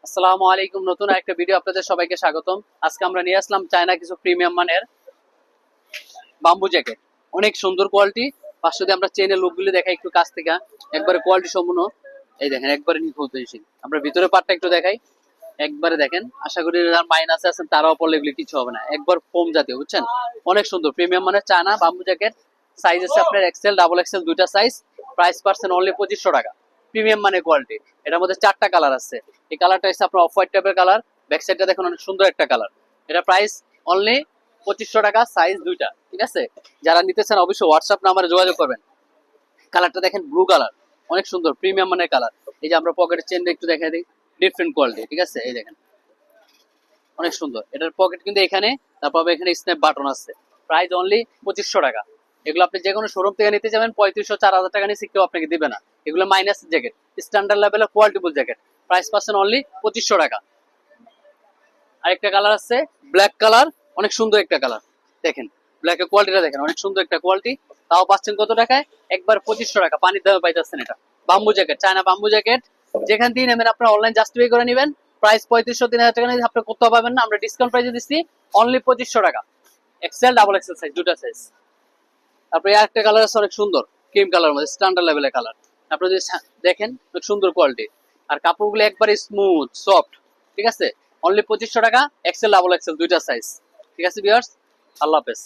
আসসালামু আলাইকুম, নতুন একটা ভিডিও আপনাদের সবাইকে স্বাগতম। আজকে আমরা নিয়ে আসলাম চায়না কিছু প্রিমিয়াম মানের বাম্বু জ্যাকেট, অনেক সুন্দর কোয়ালিটি। পাশে যদি আমরা চেনের লুকগুলি দেখাই একটু কাছ থেকে, একবারে কোয়ালিটি সম্পূর্ণ। এই দেখেন, একবারে নিখুঁত ফিনিশিং। আমরা ভিতরে পার্টটা একটু দেখাই, একবারে দেখেন। আশা করি যারা মাইনাসে আছেন তারাও পড়লে এগুলি কিছু হবে না, একবার ফোম জাতীয়, বুঝছেন। অনেক সুন্দর প্রিমিয়াম মানের চায়না বাম্বু জ্যাকেট। সাইজ আছে আপনার এক্সেল, ডাবল এক্সেল দুইটা সাইজ। প্রাইস পাচ্ছেন অনলি 2500 টাকা। প্রিমিয়াম মানের কোয়ালিটি। এটার মধ্যে 4টা কালার আছে। এই কালারটা হচ্ছে আপনার অফ হোয়াইট টাইপের কালার। ব্যাক সাইডটা দেখুন, অনেক সুন্দর একটা কালার। এটা প্রাইস অনলি 2500 টাকা, সাইজ দুইটা, ঠিক আছে। যারা নিতে চান অবশ্যই হোয়াটসঅ্যাপ নাম্বারে যোগাযোগ করবেন। কালারটা দেখেন, ব্লু কালার, অনেক সুন্দর প্রিমিয়াম মানের কালার। এই যে আমরা পকেটের চেনটা একটু দেখা দিই, ডিফারেন্ট কোয়ালিটি, ঠিক আছে। এই দেখেন, অনেক সুন্দর। এটার পকেট কিন্তু এখানে, তারপর এখানে স্ন্যাপ বাটন আছে। প্রাইস অনলি 2500 টাকা। এগুলো আপনি যে কোনো শোরুম থেকে নিতে যাবেন 3500-4000 টাকা নিচে কেউ আপনাকে দিবে না। এগুলো মাইনাস জ্যাকেট, স্ট্যান্ডার্ড লেভেলের কোয়ালিটিফুল জ্যাকেট। প্রাইস পাচ্ছেন অনলি 2500 টাকা। আরেকটা কালার আছে ব্ল্যাক কালার, অনেক সুন্দর একটা কালার। দেখেন ব্ল্যাকের কোয়ালিটিটা দেখেন, অনেক সুন্দর একটা কোয়ালিটি। তাও পাচ্ছেন কত টাকায়? একবার 2500 টাকা। পানির দামে পাইতেছেন এটা। Bamboo jacket, China bamboo jacket. যেখান থেকে নেবেন আপনার অনলাইন জাস্ট পে করে নেবেন। প্রাইস 3500-3000 টাকা নিয়ে আপনি কোথাও পাবেন না। আমরা ডিসকাউন্ট প্রাইসে দিচ্ছি অনলি 2500 টাকা। এক্সেল, ডাবল এক্সেল সাইজ, দুটা সাইজ। তারপরে আরেকটা কালার আছে অনেক সুন্দর, ক্রিম কালার মধ্যে, স্ট্যান্ডার্ড লেভেলের কালার। আপনি যদি দেখেন, অনেক সুন্দর কোয়ালিটি। আর কাপড়গুলো একবারে স্মুথ সফট, ঠিক আছে। অনলি 2500 টাকা, এক্সেল, ডাবল এক্সেল দুইটা সাইজ, ঠিক আছে ভিউয়ার্স। আল্লাহ হাফেজ।